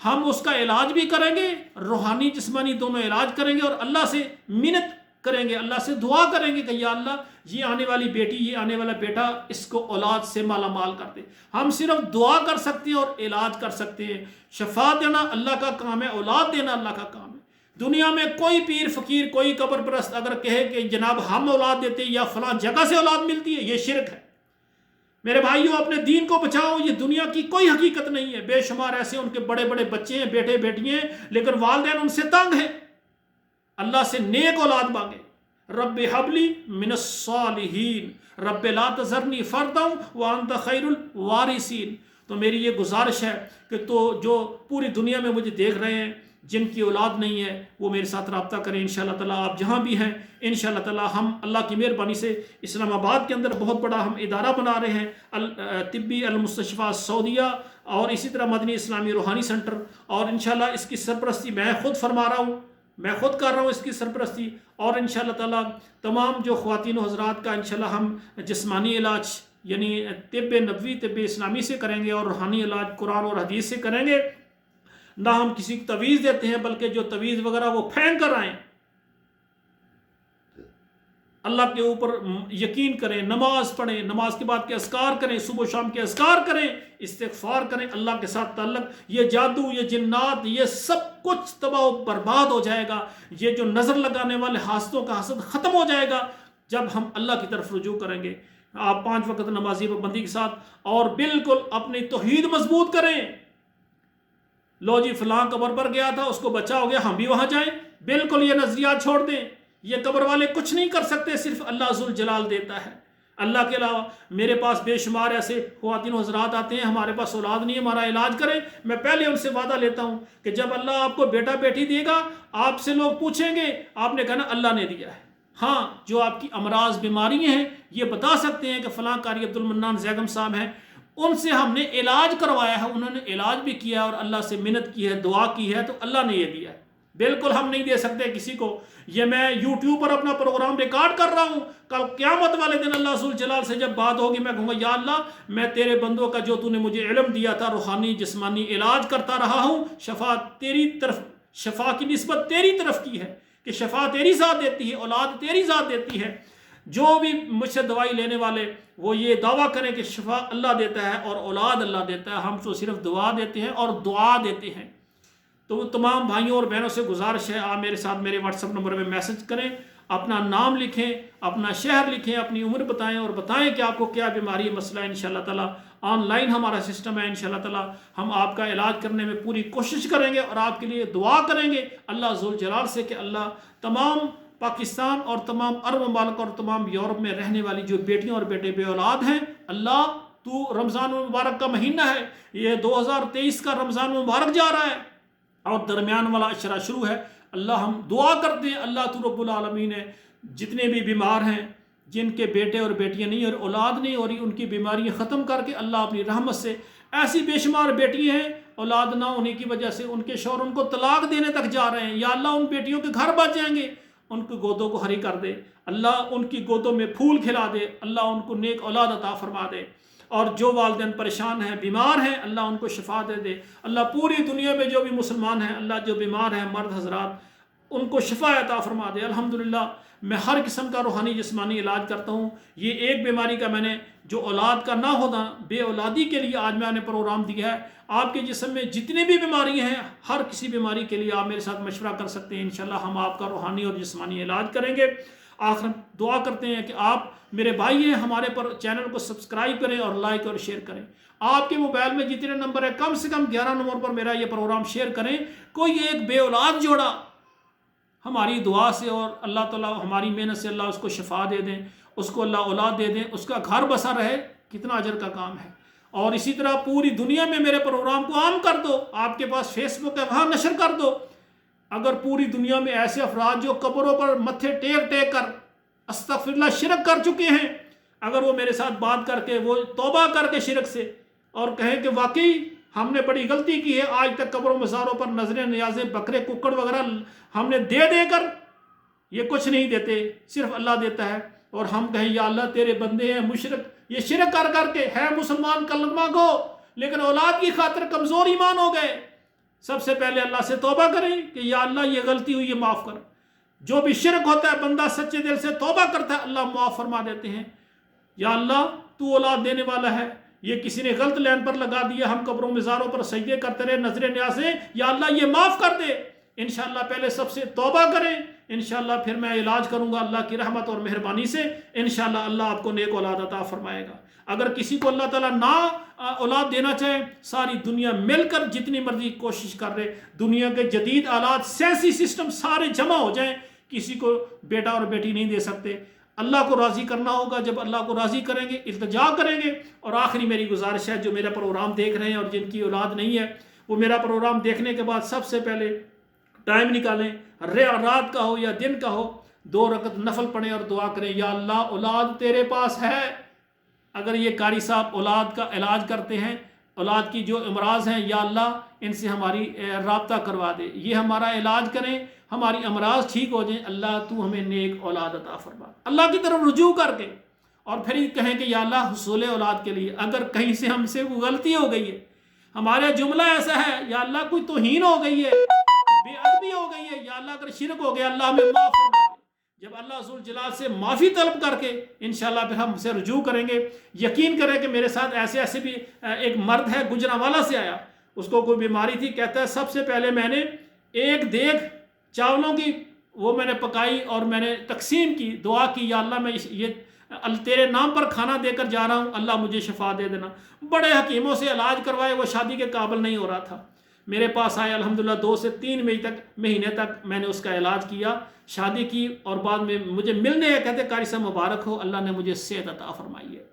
ہم اس کا علاج بھی کریں گے، روحانی جسمانی دونوں علاج کریں گے، اور اللہ سے منت کریں گے، اللہ سے دعا کریں گے کہ یا اللہ یہ آنے والی بیٹی، یہ آنے والا بیٹا، اس کو اولاد سے مالا مال کر دے۔ ہم صرف دعا کر سکتے ہیں اور علاج کر سکتے ہیں۔ شفا دینا اللہ کا کام ہے، اولاد دینا اللہ کا کام ہے۔ دنیا میں کوئی پیر فقیر، کوئی قبر پرست اگر کہے کہ جناب ہم اولاد دیتے ہیں یا فلاں جگہ سے اولاد ملتی ہے، یہ شرک ہے۔ میرے بھائیوں، اپنے دین کو بچاؤ، یہ دنیا کی کوئی حقیقت نہیں ہے۔ بے شمار ایسے ان کے بڑے بڑے بچے ہیں، بیٹے بیٹیاں ہیں، لیکن والدین ان سے تنگ ہیں۔ اللہ سے نیک اولاد مانگے۔ رب حبلی من الصالحین، رب لا تذرنی فردا وانت خیر الوارثین۔ تو میری یہ گزارش ہے کہ تو جو پوری دنیا میں مجھے دیکھ رہے ہیں جن کی اولاد نہیں ہے، وہ میرے ساتھ رابطہ کریں انشاءاللہ تعالیٰ۔ آپ جہاں بھی ہیں انشاءاللہ تعالیٰ، ہم اللہ کی مہربانی سے اسلام آباد کے اندر بہت بڑا ہم ادارہ بنا رہے ہیں، طبی المستشفیٰ سعودیہ، اور اسی طرح مدنی اسلامی روحانی سنٹر، اور انشاءاللہ اس کی سرپرستی میں خود فرما رہا ہوں، میں خود کر رہا ہوں اس کی سرپرستی۔ اور انشاءاللہ تعالیٰ تمام جو خواتین و حضرات کا انشاءاللہ ہم جسمانی علاج یعنی طب نبوی، طب اسلامی سے کریں گے، اور روحانی علاج قرآن اور حدیث سے کریں گے۔ نہ ہم کسی کو تویز دیتے ہیں، بلکہ جو تویز وغیرہ وہ پھینک کر آئیں۔ اللہ کے اوپر یقین کریں، نماز پڑھیں، نماز کے بعد کے اذکار کریں، صبح و شام کے اذکار کریں، استغفار کریں، اللہ کے ساتھ تعلق۔ یہ جادو، یہ جنات، یہ سب کچھ تباہ و برباد ہو جائے گا۔ یہ جو نظر لگانے والے حاسدوں کا حسد ختم ہو جائے گا جب ہم اللہ کی طرف رجوع کریں گے۔ آپ 5 وقت نمازی پابندی کے ساتھ، اور بالکل اپنی توحید مضبوط کریں۔ لو جی فلاں قبر پر گیا تھا، اس کو بچا ہو گیا، ہم بھی وہاں جائیں، بالکل یہ نظریات چھوڑ دیں۔ یہ قبر والے کچھ نہیں کر سکتے، صرف اللہ ذوالجلال دیتا ہے۔ اللہ کے علاوہ میرے پاس بے شمار ایسے خواتین و حضرات آتے ہیں، ہمارے پاس اولاد نہیں ہے، ہمارا علاج کریں۔ میں پہلے ان سے وعدہ لیتا ہوں کہ جب اللہ آپ کو بیٹا بیٹی دے گا، آپ سے لوگ پوچھیں گے، آپ نے کہنا اللہ نے دیا ہے۔ ہاں، جو آپ کی امراض بیماریاں ہیں یہ بتا سکتے ہیں کہ فلاں قاری عبد المنان زیگم صاحب ہیں، ان سے ہم نے علاج کروایا ہے، انہوں نے علاج بھی کیا اور اللہ سے منت کی ہے، دعا کی ہے، تو اللہ نے یہ دیا ہے۔ بالکل ہم نہیں دے سکتے کسی کو۔ یہ میں یوٹیوب پر اپنا پروگرام ریکارڈ کر رہا ہوں، کل قیامت والے دن اللہ ذوالجلال سے جب بات ہوگی، میں کہوں گا یا اللہ میں تیرے بندوں کا جو تو نے مجھے علم دیا تھا، روحانی جسمانی علاج کرتا رہا ہوں، شفا تیری طرف، شفا کی نسبت تیری طرف کی ہے کہ شفا تیری ذات دیتی ہے، اولاد تیری ذات دیتی ہے۔ جو بھی مجھ سے دوائی لینے والے وہ یہ دعویٰ کریں کہ شفا اللہ دیتا ہے اور اولاد اللہ دیتا ہے، ہم تو صرف دعا دیتے ہیں اور دعا دیتے ہیں۔ تو وہ تمام بھائیوں اور بہنوں سے گزارش ہے، آپ میرے ساتھ میرے واٹس ایپ نمبر پہ میسج کریں، اپنا نام لکھیں، اپنا شہر لکھیں، اپنی عمر بتائیں، اور بتائیں کہ آپ کو کیا بیماری ہے، مسئلہ ہے۔ انشاءاللہ تعالیٰ آن لائن ہمارا سسٹم ہے، انشاءاللہ تعالیٰ ہم آپ کا علاج کرنے میں پوری کوشش کریں گے، اور آپ کے لیے دعا کریں گے اللہ ذوالجلال سے کہ اللہ تمام پاکستان اور تمام عرب ممالک اور تمام یورپ میں رہنے والی جو بیٹیاں اور بیٹے بے اولاد ہیں، اللہ تو رمضان المبارک کا مہینہ ہے، یہ 2023 کا رمضان المبارک جا رہا ہے اور درمیان والا عشرہ شروع ہے۔ اللہ ہم دعا کرتے ہیں، اللہ تو رب العالمین ہے، جتنے بھی بیمار ہیں، جن کے بیٹے اور بیٹیاں نہیں اور اولاد نہیں، اور ان کی بیماریاں ختم کر کے اللہ اپنی رحمت سے، ایسی بے شمار بیٹیاں ہیں اولاد نہ ہونے کی وجہ سے ان کے شوہر ان کو طلاق دینے تک جا رہے ہیں، یا اللہ ان بیٹیوں کے گھر بچ جائیں گے، ان کی گودوں کو ہری کر دے، اللہ ان کی گودوں میں پھول کھلا دے، اللہ ان کو نیک اولاد عطا فرما دے۔ اور جو والدین پریشان ہیں، بیمار ہیں، اللہ ان کو شفا دے دے۔ اللہ پوری دنیا میں جو بھی مسلمان ہیں، اللہ جو بیمار ہیں مرد حضرات، ان کو شفا عطا فرما دے۔ الحمدللہ میں ہر قسم کا روحانی جسمانی علاج کرتا ہوں۔ یہ ایک بیماری کا میں نے جو اولاد کا نہ ہونا، بے اولادی کے لیے آج میں نے پروگرام دیا ہے۔ آپ کے جسم میں جتنی بھی بیماری ہیں، ہر کسی بیماری کے لیے آپ میرے ساتھ مشورہ کر سکتے ہیں، انشاءاللہ ہم آپ کا روحانی اور جسمانی علاج کریں گے۔ آخر دعا کرتے ہیں کہ آپ میرے بھائی ہیں، ہمارے پر چینل کو سبسکرائب کریں اور لائک اور شیئر کریں۔ آپ کے موبائل میں جتنے نمبر ہے، کم سے کم 11 نمبر پر میرا یہ پروگرام شیئر کریں۔ کوئی ایک بے اولاد جوڑا ہماری دعا سے اور اللہ تعالیٰ ہماری محنت سے اللہ اس کو شفا دے دیں، اس کو اللہ اولاد دے دیں، اس کا گھر بسا رہے، کتنا اجر کا کام ہے۔ اور اسی طرح پوری دنیا میں میرے پروگرام کو عام کر دو۔ آپ کے پاس فیس بک ہے، وہاں نشر کر دو۔ اگر پوری دنیا میں ایسے افراد جو قبروں پر متھے ٹیک ٹیک کر استغفر اللہ شرک کر چکے ہیں، اگر وہ میرے ساتھ بات کر کے وہ توبہ کر کے شرک سے اور کہیں کہ واقعی ہم نے بڑی غلطی کی ہے، آج تک قبروں مزاروں پر نظریں نیازیں بکرے ککڑ وغیرہ ہم نے دے دے کر، یہ کچھ نہیں دیتے، صرف اللہ دیتا ہے، اور ہم کہیں یا اللہ تیرے بندے ہیں مشرک، یہ شرک کر کر کے ہے مسلمان کلمہ گو لیکن اولاد کی خاطر کمزور ایمان ہو گئے، سب سے پہلے اللہ سے توبہ کریں کہ یا اللہ یہ غلطی ہوئی، یہ معاف کر۔ جو بھی شرک ہوتا ہے بندہ سچے دل سے توبہ کرتا ہے، اللہ معاف فرما دیتے ہیں۔ یا اللہ تو اولاد دینے والا ہے، یہ کسی نے غلط لین پر لگا دیا، ہم قبروں مزاروں پر سجدے کرتے رہے نظر نیازیں، یا اللہ یہ معاف کر دے۔ انشاءاللہ پہلے سب سے توبہ کریں، انشاءاللہ پھر میں علاج کروں گا اللہ کی رحمت اور مہربانی سے، انشاءاللہ اللہ آپ کو نیک اولاد عطا فرمائے گا۔ اگر کسی کو اللہ تعالیٰ نہ اولاد دینا چاہے، ساری دنیا مل کر جتنی مرضی کوشش کر رہے، دنیا کے جدید آلات سائنسی سسٹم سارے جمع ہو جائیں، کسی کو بیٹا اور بیٹی نہیں دے سکتے۔ اللہ کو راضی کرنا ہوگا، جب اللہ کو راضی کریں گے التجا کریں گے۔ اور آخری میری گزارش ہے، جو میرا پروگرام دیکھ رہے ہیں اور جن کی اولاد نہیں ہے، وہ میرا پروگرام دیکھنے کے بعد سب سے پہلے ٹائم نکالیں، رات کا ہو یا دن کا ہو، 2 رکعت نفل پڑھیں اور دعا کریں، یا اللہ اولاد تیرے پاس ہے۔ اگر یہ قاری صاحب اولاد کا علاج کرتے ہیں، اولاد کی جو امراض ہیں، یا اللہ ان سے ہماری رابطہ کروا دے، یہ ہمارا علاج کریں، ہماری امراض ٹھیک ہو جائیں، اللہ تو ہمیں نیک اولاد عطا فرما۔ اللہ کی طرف رجوع کر کے اور پھر یہ کہیں کہ یا اللہ حصول اولاد کے لیے اگر کہیں سے ہم سے وہ غلطی ہو گئی ہے، ہمارا جملہ ایسا ہے، یا اللہ کوئی توہین ہو گئی ہے، بے ادبی ہو گئی ہے، یا اللہ اگر شرک ہو گیا، اللہ ہمیں معاف فرما دے۔ جب اللہ ذوالجلال سے معافی طلب کر کے انشاءاللہ پھر ہم سے رجوع کریں گے۔ یقین کریں کہ میرے ساتھ ایسے ایسے بھی ایک مرد ہے، گجرانوالہ سے آیا، اس کو کوئی بیماری تھی، کہتا ہے سب سے پہلے میں نے ایک دیگ چاولوں کی وہ میں نے پکائی اور میں نے تقسیم کی، دعا کی، یا اللہ میں یہ تیرے نام پر کھانا دے کر جا رہا ہوں، اللہ مجھے شفا دے دینا۔ بڑے حکیموں سے علاج کروائے، وہ شادی کے قابل نہیں ہو رہا تھا، میرے پاس آئے، الحمدللہ 2 سے 3 مہینے تک میں نے اس کا علاج کیا، شادی کی، اور بعد میں مجھے ملنے ہیں، کہتے قاری صاحب مبارک ہو، اللہ نے مجھے صحت عطا فرمائی ہے۔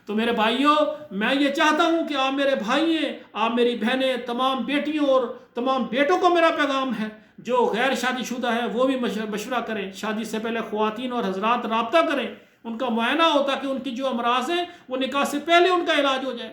تو میرے بھائیوں، میں یہ چاہتا ہوں کہ آپ میرے بھائی ہیں، آپ میری بہنیں، تمام بیٹیوں اور تمام بیٹوں کو میرا پیغام ہے، جو غیر شادی شدہ ہیں وہ بھی مشورہ کریں، شادی سے پہلے خواتین اور حضرات رابطہ کریں، ان کا معائنہ ہوتا کہ ان کی جو امراض ہیں وہ نکاح سے پہلے ان کا علاج ہو جائے،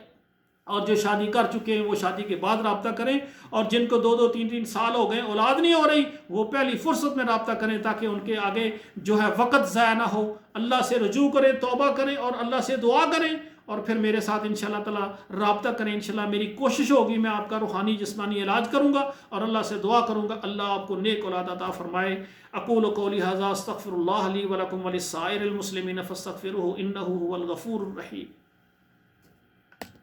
اور جو شادی کر چکے ہیں وہ شادی کے بعد رابطہ کریں، اور جن کو 2-2 3-3 سال ہو گئے اولاد نہیں ہو رہی، وہ پہلی فرصت میں رابطہ کریں تاکہ ان کے آگے جو ہے وقت ضائع نہ ہو۔ اللہ سے رجوع کریں، توبہ کریں اور اللہ سے دعا کریں، اور پھر میرے ساتھ انشاءاللہ تعالی رابطہ کریں۔ انشاءاللہ میری کوشش ہوگی میں آپ کا روحانی جسمانی علاج کروں گا اور اللہ سے دعا کروں گا، اللہ آپ کو نیک اولاد عطا فرمائے۔ اقول قولی ھذا استغفر اللہ لی ولکم ولسائر المسلمین فاستغفروہ انہ ھو الغفور الرحیم۔